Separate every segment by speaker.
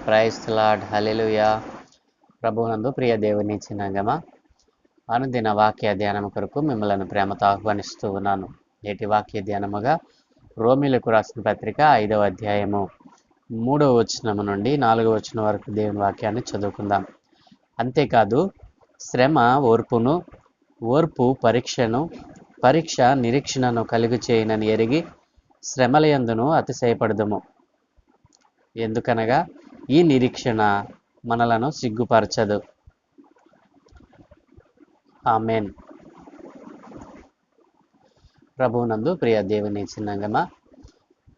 Speaker 1: Praise the lord. హల్లెలూయా. ప్రభువునందు ప్రియ దేవుని చిన్నంగమా, అనుదిన వాక్య ధ్యానం కొరకు మిమ్మల్ని ప్రేమతో ఆహ్వానిస్తూ ఉన్నాను. నేటి వాక్య ధ్యానముగా రోమీలకు రాసిన పత్రిక 5వ అధ్యాయము 3వ వచనము నుండి 4వ వచనం వరకు దేవుని వాక్యాన్ని చదువుకుందాం. అంతేకాదు శ్రమ ఓర్పును, ఓర్పు పరీక్షను, పరీక్ష నిరీక్షణను కలుగు చేయనని ఎరిగి శ్రమలయందును అతిశయపడదుము. ఎందుకనగా ఈ నిరీక్షణ మనలను సిగ్గుపరచదు. ఆమేన్. ప్రభువునందు ప్రియ దేవుని చిన్నంగమా,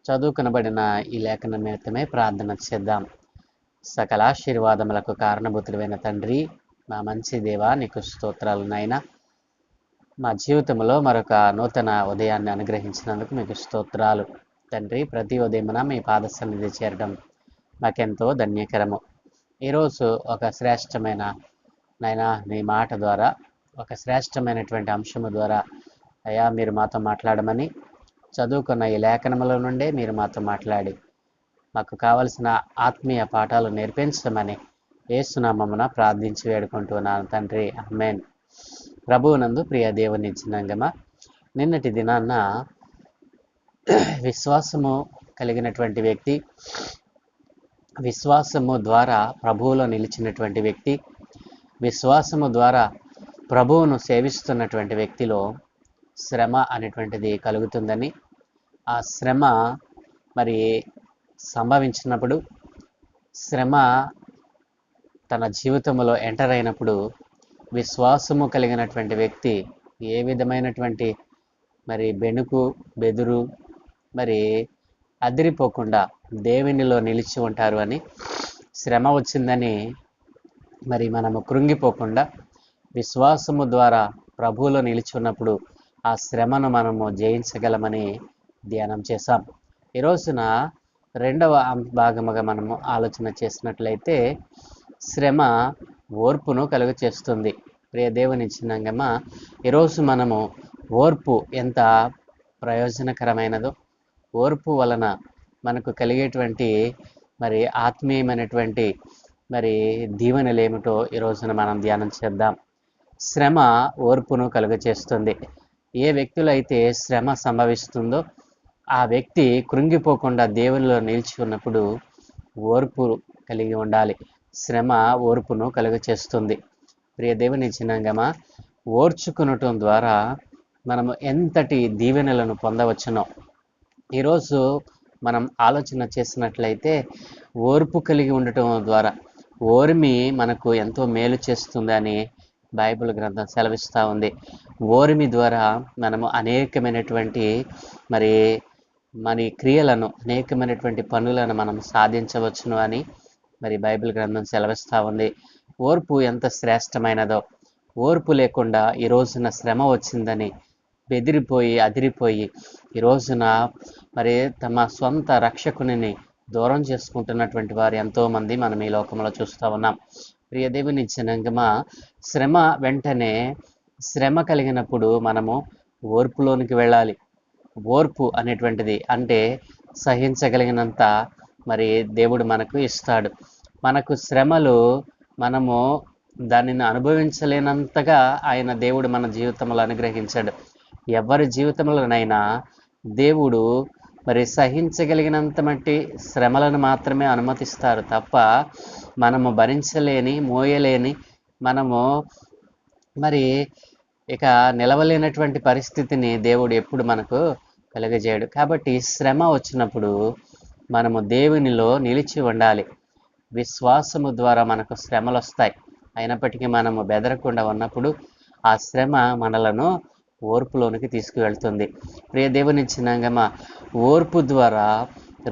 Speaker 1: చదువుకునబడిన ఈ లేఖన నిమిత్తమే ప్రార్థన చేద్దాం. సకల ఆశీర్వాదములకు కారణభూతుడైన తండ్రి, మా మంచి దేవా, నీకు స్తోత్రాలు నాయనా. మా జీవితంలో మరొక నూతన ఉదయాన్ని అనుగ్రహించినందుకు మీకు స్తోత్రాలు తండ్రి. ప్రతి ఉదయమున మీ పాద సన్నిధి చేరడం మాకెంతో ధన్యకరము. ఈరోజు ఒక శ్రేష్టమైన నాయనా నీ మాట ద్వారా, ఒక శ్రేష్టమైనటువంటి అంశము ద్వారా అయ్యా మీరు మాతో మాట్లాడమని, చదువుకున్న ఈ లేఖనముల నుండే మీరు మాతో మాట్లాడి మాకు కావలసిన ఆత్మీయ పాఠాలు నేర్పించమని యేసునామమున ప్రార్థించి వేడుకుంటున్నాను తండ్రి. ఆమేన్. ప్రభువునందు ప్రియ దేవుని చిన్నంగమా, నిన్నటి దినాన్న విశ్వాసము కలిగినటువంటి వ్యక్తి, విశ్వాసము ద్వారా ప్రభువులో నిలిచినటువంటి వ్యక్తి, విశ్వాసము ద్వారా ప్రభువును సేవిస్తున్నటువంటి వ్యక్తిలో శ్రమ అనేటువంటిది కలుగుతుందని, ఆ శ్రమ మరి సంభవించినప్పుడు, శ్రమ తన జీవితంలో ఎంటర్ అయినప్పుడు విశ్వాసము కలిగినటువంటి వ్యక్తి ఏ విధమైనటువంటి మరి బెనుకు బెదురు మరి అదిరిపోకుండా దేవునిలో నిలిచి ఉంటారు అని, శ్రమ వచ్చిందని మరి మనము కృంగిపోకుండా విశ్వాసము ద్వారా ప్రభువులో నిలిచి ఉన్నప్పుడు ఆ శ్రమను మనము జయించగలమని ధ్యానం చేశాం. ఈ రోజున రెండవ భాగముగా మనము ఆలోచన చేసినట్లయితే శ్రమ ఓర్పును కలుగ చేస్తుంది. ప్రియ దేవుని చిన్నంగమా, ఈరోజు మనము ఓర్పు ఎంత ప్రయోజనకరమైనదో, ఓర్పు వలన మనకు కలిగేటువంటి మరి ఆత్మీయమైనటువంటి మరి దీవెనలు ఏమిటో ఈ రోజున మనం ధ్యానం చేద్దాం. శ్రమ ఓర్పును కలుగ చేస్తుంది. ఏ వ్యక్తులు అయితే శ్రమ సంభవిస్తుందో ఆ వ్యక్తి కృంగిపోకుండా దేవునిలో నిలిచి ఉన్నప్పుడు ఓర్పు కలిగి ఉండాలి. శ్రమ ఓర్పును కలుగ చేస్తుంది. ప్రియ దేవుని చిన్నంగమా, ఓర్చుకునటం ద్వారా మనము ఎంతటి దీవెనలను పొందవచ్చునో ఈరోజు మనం ఆలోచన చేసినట్లయితే, ఓర్పు కలిగి ఉండటం ద్వారా ఓర్మి మనకు ఎంతో మేలు చేస్తుందని బైబిల్ గ్రంథం సెలవిస్తూ ఉంది. ఓర్మి ద్వారా మనము అనేకమైనటువంటి మరి క్రియలను, అనేకమైనటువంటి పనులను మనం సాధించవచ్చును అని మరి బైబిల్ గ్రంథం సెలవిస్తూ ఉంది. ఓర్పు ఎంత శ్రేష్టమైనదో, ఓర్పు లేకుండా ఈ రోజున శ్రమ వచ్చిందని బెదిరిపోయి అదిరిపోయి ఈ రోజున మరి తమ సొంత రక్షకుని దూరం చేసుకుంటున్నటువంటి వారు ఎంతోమంది మనం ఈ లోకంలో చూస్తూ ఉన్నాం. ప్రియ దేవుని జనాంగమా, శ్రమ వెంటనే శ్రమ కలిగినప్పుడు మనము ఓర్పులోనికి వెళ్ళాలి. ఓర్పు అనేటువంటిది అంటే సహించగలిగినంత మరి దేవుడు మనకు ఇస్తాడు. మనకు శ్రమలు మనము దానిని అనుభవించలేనంతగా ఆయన దేవుడు మన జీవితంలో అనుగ్రహించాడు. ఎవరి జీవితంలోనైనా దేవుడు మరి సహించగలిగినంత మట్టి శ్రమలను మాత్రమే అనుమతిస్తారు తప్ప మనము భరించలేని, మోయలేని, మనము మరి ఇక నిలవలేనటువంటి పరిస్థితిని దేవుడు ఎప్పుడు మనకు కలుగజేయడు. కాబట్టి శ్రమ వచ్చినప్పుడు మనము దేవునిలో నిలిచి ఉండాలి. విశ్వాసము ద్వారా మనకు శ్రమలు వస్తాయి. అయినప్పటికీ మనము బెదరకుండా ఉన్నప్పుడు ఆ శ్రమ మనలను ఓర్పులోనికి తీసుకువెళ్తుంది. ప్రియ దేవుని చిన్నంగమా, ఓర్పు ద్వారా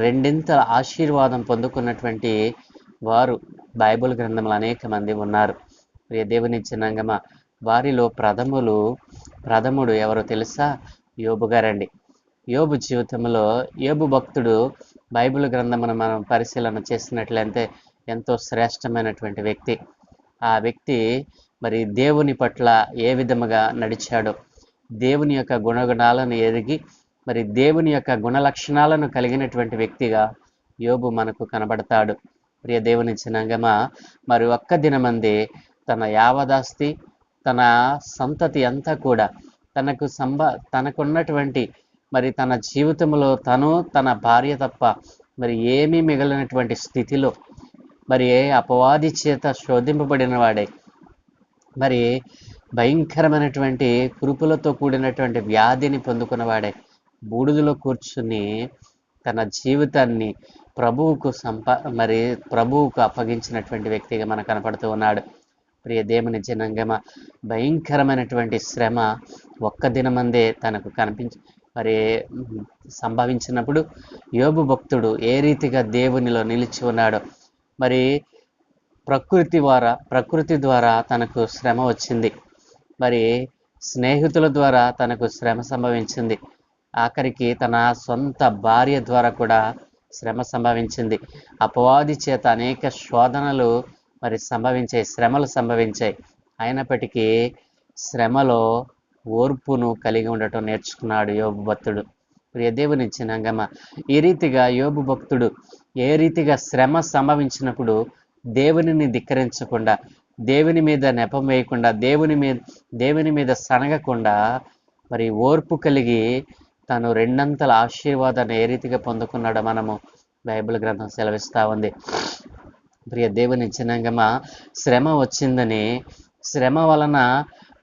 Speaker 1: రెండింతల ఆశీర్వాదం పొందుకున్నటువంటి వారు బైబిల్ గ్రంథంలో అనేక మంది ఉన్నారు. ప్రియ దేవుని చిన్నంగమా, వారిలో ప్రథముడు ఎవరో తెలుసా? యోబు గారండి. యోబు జీవితంలో యోబు భక్తుడు బైబిల్ గ్రంథమును మనం పరిశీలన చేసినట్లయితే ఎంతో శ్రేష్టమైనటువంటి వ్యక్తి. ఆ వ్యక్తి మరి దేవుని పట్ల ఏ విధముగా నడిచాడో, దేవుని యొక్క గుణగణాలను ఎరిగి మరి దేవుని యొక్క గుణ లక్షణాలను కలిగినటువంటి వ్యక్తిగా యోబు మనకు కనబడతాడు. ప్రియ దేవుని జనాంగమా, మరి ఒక్క దినమందే తన యావదాస్తి, తన సంతతి అంతా కూడా తనకున్నటువంటి మరి తన జీవితంలో తను తన భార్య తప్ప మరి ఏమీ మిగిలినటువంటి స్థితిలో మరి అపవాది చేత శోధింపబడిన వాడే, మరి భయంకరమైనటువంటి కురుపులతో కూడినటువంటి వ్యాధిని పొందుకున్నవాడే బూడిదలో కూర్చుని తన జీవితాన్ని ప్రభువుకు అప్పగించినటువంటి వ్యక్తిగా మనకు కనపడుతూ ఉన్నాడు. ప్రియ దేవుని జనాంగమ, భయంకరమైనటువంటి శ్రమ ఒక్క దినమందే తనకు మరి సంభవించినప్పుడు యోబు భక్తుడు ఏ రీతిగా దేవునిలో నిలిచి ఉన్నాడో, మరి ప్రకృతి ద్వారా తనకు శ్రమ వచ్చింది, మరి స్నేహితుల ద్వారా తనకు శ్రమ సంభవించింది, ఆఖరికి తన సొంత భార్య ద్వారా కూడా శ్రమ సంభవించింది. అపవాది చేత అనేక శోధనలు మరి శ్రమలు సంభవించాయి. అయినప్పటికీ శ్రమలో ఓర్పును కలిగి ఉండటం నేర్చుకున్నాడు యోబు భక్తుడు. ప్రియ దేవుని జనాంగమ, ఈ రీతిగా యోబు భక్తుడు ఏ రీతిగా శ్రమ సంభవించినప్పుడు దేవునిని ధిక్కరించకుండా, దేవుని మీద నెపం వేయకుండా, దేవుని మీద సనగకుండా మరి ఓర్పు కలిగి తను రెండంతల ఆశీర్వాదాన్ని ఏ రీతిగా పొందుకున్నాడో మనము బైబిల్ గ్రంథం సెలవిస్తూ ఉంది. ప్రియ దేవుని జనాంగమా, శ్రమ వచ్చిందని, శ్రమ వలన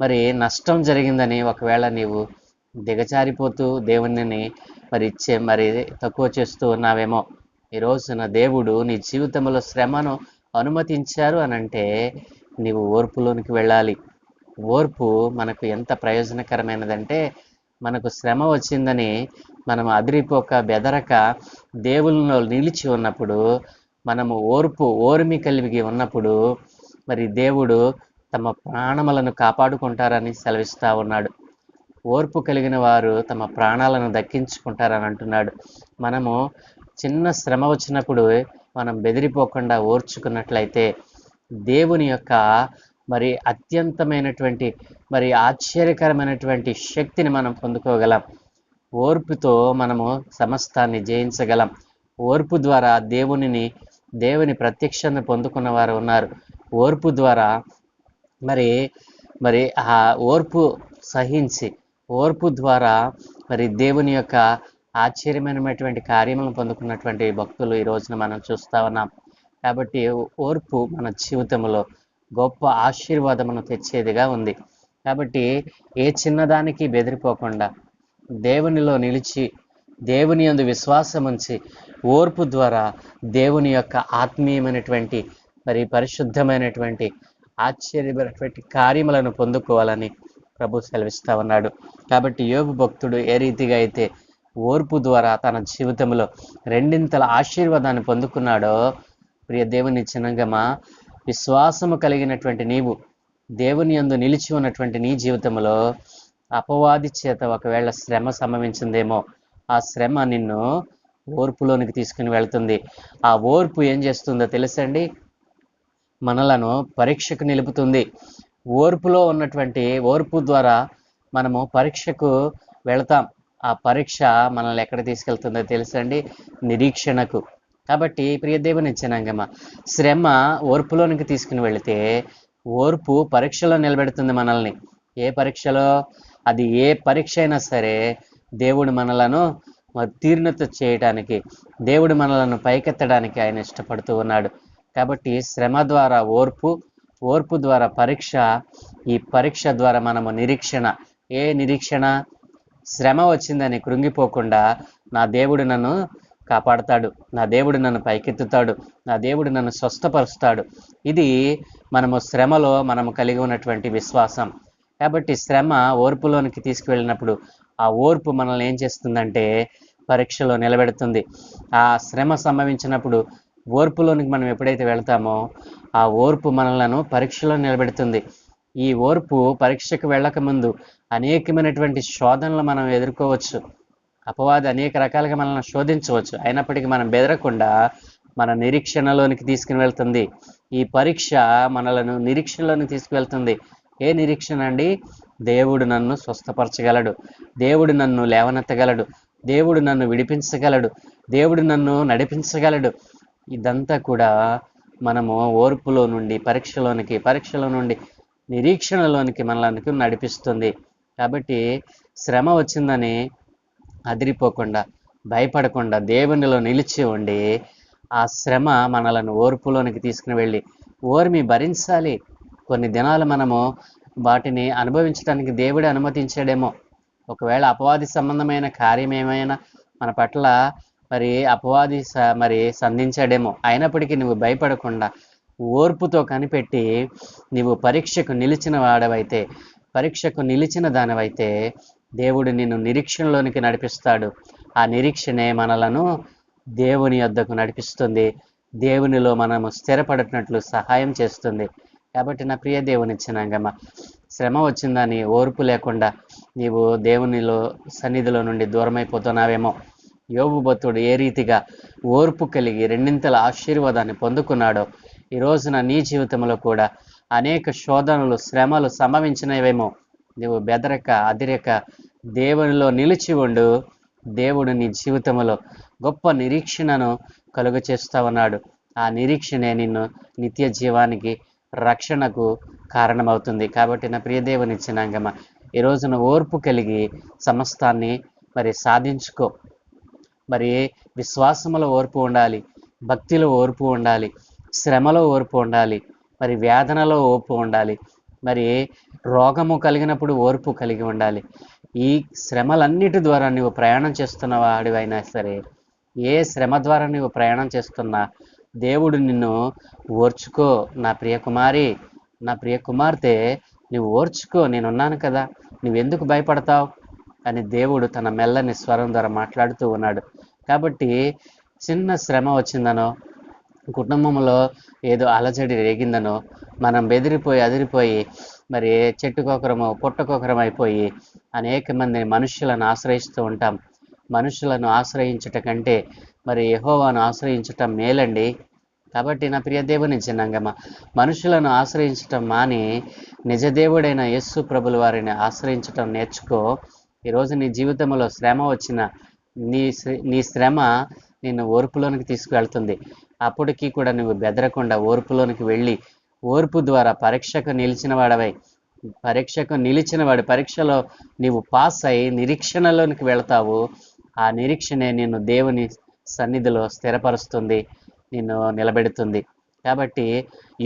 Speaker 1: మరి నష్టం జరిగిందని ఒకవేళ నీవు దిగజారిపోతూ దేవునిని మరి తక్కువ చేస్తూ ఉన్నావేమో. ఈ రోజున దేవుడు నీ జీవితంలో శ్రమను అనుమతించారు అనంటే నీవు ఓర్పులోనికి వెళ్ళాలి. ఓర్పు మనకు ఎంత ప్రయోజనకరమైనదంటే, మనకు శ్రమ వచ్చిందని మనం అదిరిపోక బెదరక దేవునిలో నిలిచి ఉన్నప్పుడు, మనము ఓర్మి కలిగి ఉన్నప్పుడు మరి దేవుడు తమ ప్రాణములను కాపాడుకుంటారని సెలవిస్తూ ఉన్నాడు. ఓర్పు కలిగిన వారు తమ ప్రాణాలను దక్కించుకుంటారని అంటున్నాడు. మనము చిన్న శ్రమ వచ్చినప్పుడు మనం బెదిరిపోకుండా ఓర్చుకున్నట్లయితే దేవుని యొక్క మరి అత్యంతమైనటువంటి మరి ఆశ్చర్యకరమైనటువంటి శక్తిని మనం పొందుకోగలం. ఓర్పుతో మనము సమస్తాన్ని జయించగలం. ఓర్పు ద్వారా దేవుని ప్రత్యక్షతను పొందుకున్న వారు ఉన్నారు. ఓర్పు ద్వారా మరి ఆ ఓర్పు సహించి, ఓర్పు ద్వారా మరి దేవుని యొక్క ఆశ్చర్యమైనటువంటి కార్యములను పొందుకున్నటువంటి భక్తులు ఈ రోజున మనం చూస్తూ ఉన్నాం. కాబట్టి ఓర్పు మన జీవితంలో గొప్ప ఆశీర్వాదమును తెచ్చేదిగా ఉంది. కాబట్టి ఏ చిన్నదానికి బెదిరిపోకుండా దేవునిలో నిలిచి, దేవుని యందు విశ్వాసం ఉంచి, ఓర్పు ద్వారా దేవుని యొక్క ఆత్మీయమైనటువంటి మరి పరిశుద్ధమైనటువంటి ఆశ్చర్యమైనటువంటి కార్యములను పొందుకోవాలని ప్రభు సెలవిస్తూ ఉన్నాడు. కాబట్టి యోబు భక్తుడు ఏ రీతిగా అయితే ఓర్పు ద్వారా తన జీవితంలో రెండింతల ఆశీర్వాదాన్ని పొందుకున్నాడో, ప్రియ దేవుని జనాంగమా, విశ్వాసము కలిగినటువంటి నీవు, దేవుని యందు నిలిచి ఉన్నటువంటి నీ జీవితంలో అపవాది చేత ఒకవేళ శ్రమ సంభవించిందేమో, ఆ శ్రమ నిన్ను ఓర్పులోనికి తీసుకుని వెళ్తుంది. ఆ ఓర్పు ఏం చేస్తుందో తెలుసండి? మనలను పరీక్షకు నిలుపుతుంది. ఓర్పు ద్వారా మనము పరీక్షకు వెళతాం. ఆ పరీక్ష మనల్ని ఎక్కడ తీసుకెళ్తుందో తెలుసండి? నిరీక్షణకు. కాబట్టి ప్రియ దేవుని జనాంగమా, శ్రమ ఓర్పులోనికి తీసుకుని వెళితే ఓర్పు పరీక్షలో నిలబెడుతుంది మనల్ని. ఏ పరీక్షలో? అది ఏ పరీక్ష అయినా సరే దేవుడు మనలను తీర్ణత చేయడానికి, దేవుడు మనలను పైకెత్తడానికి ఆయన ఇష్టపడుతూ ఉన్నాడు. కాబట్టి శ్రమ ద్వారా ఓర్పు ద్వారా పరీక్ష, ఈ పరీక్ష ద్వారా మనము నిరీక్షణ. ఏ నిరీక్షణ? శ్రమ వచ్చిందని కృంగిపోకుండా నా దేవుడు నన్ను కాపాడుతాడు, నా దేవుడు నన్ను పైకెత్తుతాడు, నా దేవుడు నన్ను స్వస్థపరుస్తాడు. ఇది మనము శ్రమలో మనము కలిగి ఉన్నటువంటి విశ్వాసం. కాబట్టి శ్రమ ఓర్పులోనికి తీసుకువెళ్ళినప్పుడు ఆ ఓర్పు మనల్ని ఏం చేస్తుందంటే పరీక్షలో నిలబెడుతుంది. ఆ శ్రమ సంభవించినప్పుడు ఓర్పులోనికి మనం ఎప్పుడైతే వెళ్తామో ఆ ఓర్పు మనలను పరీక్షలో నిలబెడుతుంది. ఈ ఓర్పు పరీక్షకు వెళ్ళక ముందు అనేకమైనటువంటి శోధనలు మనం ఎదుర్కోవచ్చు. అపవాది అనేక రకాలుగా మనల్ని శోధించవచ్చు. అయినప్పటికీ మనం బెదరకుండా మన నిరీక్షణలోనికి తీసుకుని వెళ్తుంది. ఈ పరీక్ష మనలను నిరీక్షణలోనికి తీసుకువెళ్తుంది. ఏ నిరీక్షణ అండి? దేవుడు నన్ను స్వస్థపరచగలడు, దేవుడు నన్ను లేవనెత్తగలడు, దేవుడు నన్ను విడిపించగలడు, దేవుడు నన్ను నడిపించగలడు. ఇదంతా కూడా మనము ఓర్పులో నుండి పరీక్షలో నుండి నిరీక్షణలోనికి మనల్ని నడిపిస్తుంది. కాబట్టి శ్రమ వచ్చిందని అదిరిపోకుండా, భయపడకుండా దేవునిలో నిలిచి ఉండి, ఆ శ్రమ మనలను ఓర్పులోనికి తీసుకుని వెళ్ళి ఓర్మి భరించాలి. కొన్ని దినాలు మనము వాటిని అనుభవించడానికి దేవుడే అనుమతించాడేమో. ఒకవేళ అపవాది సంబంధమైన కార్యం ఏమైనా మన పట్ల మరి సంధించాడేమో. అయినప్పటికీ నువ్వు భయపడకుండా ఓర్పుతో కనిపెట్టి నీవు పరీక్షకు నిలిచిన దానివైతే దేవుడు నిన్ను నిరీక్షణలోనికి నడిపిస్తాడు. ఆ నిరీక్షణే మనలను దేవుని యొద్దకు నడిపిస్తుంది. దేవునిలో మనము స్థిరపడినట్లు సహాయం చేస్తుంది. కాబట్టి నా ప్రియ దేవుని జనాంగమ, శ్రమ వచ్చిందని ఓర్పు లేకుండా నీవు దేవునిలో సన్నిధిలో నుండి దూరమైపోతున్నావేమో. యోబు భక్తుడు ఏ రీతిగా ఓర్పు కలిగి రెండింతల ఆశీర్వాదాన్ని పొందుకున్నాడో, ఈ రోజున నీ జీవితంలో కూడా అనేక శోధనలు, శ్రమలు సంభవించినవేమో. నువ్వు బెదరక, అదిరక దేవునిలో నిలిచి ఉండు. దేవుడు నీ జీవితంలో గొప్ప నిరీక్షణను కలుగు చేస్తా ఉన్నాడు. ఆ నిరీక్షణే నిన్ను నిత్య జీవానికి, రక్షణకు కారణమవుతుంది. కాబట్టి నా ప్రియ దేవుని జనాంగమ, ఈ రోజున ఓర్పు కలిగి సమస్తాన్ని సాధించుకో. విశ్వాసములో ఓర్పు ఉండాలి, భక్తిలో ఓర్పు ఉండాలి, శ్రమలో ఓర్పు ఉండాలి, వేదనలో ఓర్పు ఉండాలి, రోగము కలిగినప్పుడు ఓర్పు కలిగి ఉండాలి. ఈ శ్రమలన్నిటి ద్వారా నువ్వు ప్రయాణం చేస్తున్న వాడివైనా సరే, ఏ శ్రమ ద్వారా నువ్వు ప్రయాణం చేస్తున్నా దేవుడు నిన్ను ఓర్చుకో. నా ప్రియ కుమారి, నా ప్రియ కుమార్తె, నువ్వు ఓర్చుకో, నేనున్నాను కదా, నువ్వెందుకు భయపడతావు అని దేవుడు తన మెల్లని స్వరం ద్వారా మాట్లాడుతూ ఉన్నాడు. కాబట్టి చిన్న శ్రమ వచ్చిందనో, కుటుంబంలో ఏదో అలజడి రేగిందనో, మనం బెదిరిపోయి అదిరిపోయి చెట్టుకొకరము పుట్టకొకరం అయిపోయి అనేక మంది మనుషులను ఆశ్రయిస్తూ ఉంటాం. మనుషులను ఆశ్రయించుట కంటే యెహోవాను ఆశ్రయించటం మేలండి. కాబట్టి నా ప్రియ దేవుని జనాంగమ, మనుషులను ఆశ్రయించటం మాని నిజదేవుడైన యేసు ప్రభుల వారిని ఆశ్రయించటం నేర్చుకో. ఈరోజు నీ జీవితంలో శ్రమ వచ్చిన నీ శ్రమ నిన్ను ఓర్పులోనికి తీసుకువెళ్తుంది. అప్పటికీ కూడా నువ్వు బెదరకుండా ఓర్పులోనికి వెళ్ళి, ఓర్పు ద్వారా పరీక్షకు నిలిచినవాడు పరీక్షలో నీవు పాస్ అయి నిరీక్షణలోనికి వెళతావు. ఆ నిరీక్షణే నిన్ను దేవుని సన్నిధిలో స్థిరపరుస్తుంది, నిన్ను నిలబెడుతుంది. కాబట్టి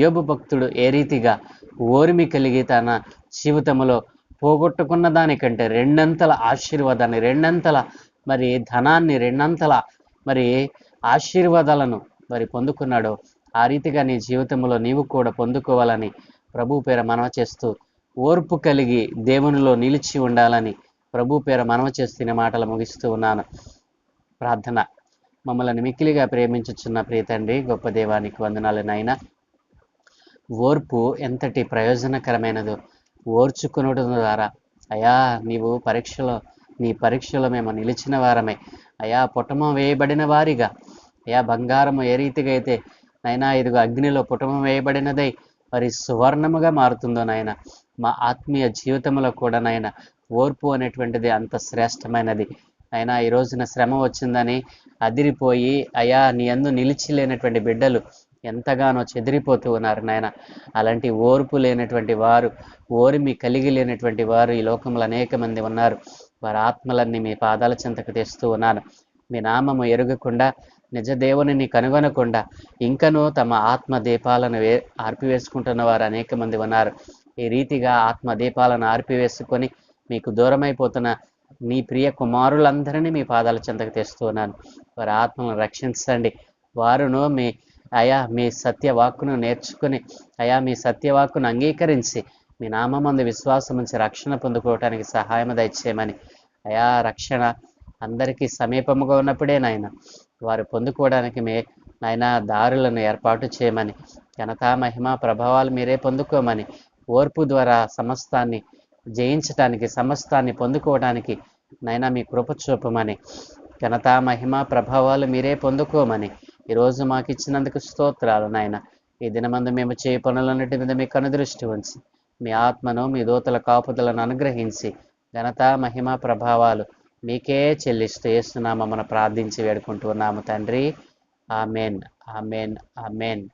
Speaker 1: యోబు భక్తుడు ఏ రీతిగా ఓర్మి కలిగి తన జీవితంలో పోగొట్టుకున్న దానికంటే రెండంతల ఆశీర్వాదాన్ని, రెండంతల ధనాన్ని, రెండంతల ఆశీర్వాదాలను పొందుకున్నాడో, ఆ రీతిగా నీ జీవితంలో నీవు కూడా పొందుకోవాలని ప్రభు పేర మనవ చేస్తూ, ఓర్పు కలిగి దేవునిలో నిలిచి ఉండాలని ప్రభు పేర మనవ చేస్తున్న మాటలు ముగిస్తూ ఉన్నాను. ప్రార్థన. మమ్మల్ని మిక్కిలిగా ప్రేమించుచున్న ప్రియ తండ్రి, గొప్ప దేవానికి వందనాలు నాయనా. ఓర్పు ఎంతటి ప్రయోజనకరమైనదో ఓర్చుకునడం ద్వారా అయా నీ పరీక్షలో మేము నిలిచిన వారమే అయా, పుటమ వేయబడిన వారిగా అయా, బంగారము ఏ రీతిగా అయితే నైనా ఇదిగో అగ్నిలో పుటమ వేయబడినదై సువర్ణముగా మారుతుందో నాయన, మా ఆత్మీయ జీవితంలో కూడా నాయన ఓర్పు అనేటువంటిది అంత శ్రేష్టమైనది. అయినా ఈ రోజున శ్రమ వచ్చిందని అదిరిపోయి అయా నీ యందు నిలిచి లేనటువంటి బిడ్డలు ఎంతగానో చెదిరిపోతూ ఉన్నారు నాయన. అలాంటి ఓర్పు లేనటువంటి వారు, ఓర్మి కలిగి లేనటువంటి వారు ఈ లోకంలో అనేక మంది ఉన్నారు. వారి ఆత్మలన్నీ మీ పాదాల చెంతకు తెస్తూ ఉన్నాను. మీ నామము ఎరుగకుండా, నిజ దేవునిని కనుగొనకుండా ఇంకనూ తమ ఆత్మ దీపాలను ఆర్పివేసుకుంటున్న వారు అనేక మంది ఉన్నారు. ఈ రీతిగా ఆత్మ దీపాలను ఆర్పివేసుకొని మీకు దూరమైపోతున్న మీ ప్రియ కుమారులందరినీ మీ పాదాల చెంతకు తెస్తూ ఉన్నాను. వారి ఆత్మలను రక్షించండి. వారును మీ సత్యవాక్కును నేర్చుకుని మీ సత్యవాక్కును అంగీకరించి మీ నామందు విశ్వాసం ఉంచి రక్షణ పొందుకోవటానికి సహాయం దయచేయమని, రక్షణ అందరికీ సమీపముగా ఉన్నప్పుడే నాయన వారు పొందుకోవడానికి నాయన దారులను ఏర్పాటు చేయమని, ఘనతా మహిమ ప్రభావాలు మీరే పొందుకోమని, ఓర్పు ద్వారా సమస్తాన్ని జయించటానికి, సమస్తాన్ని పొందుకోవడానికి నైనా మీ కృప చూపమని, ఘనతా మహిమ ప్రభావాలు మీరే పొందుకోమని ఈరోజు మాకు ఇచ్చినందుకు స్తోత్రాలు నాయన. ఈ దినమందు మేము చేయ పనులన్నిటి మీద మీ కనుదృష్టి ఉంచి మీ ఆత్మను, మీ దూతల కాపుదలను అనుగ్రహించి ఘనతా మహిమ ప్రభావాలు మీకే చెల్లిస్తూ యేసునామమున ప్రార్థించి వేడుకుంటూ ఉన్నాము తండ్రి. ఆమెన్. ఆమెన్. ఆమెన్.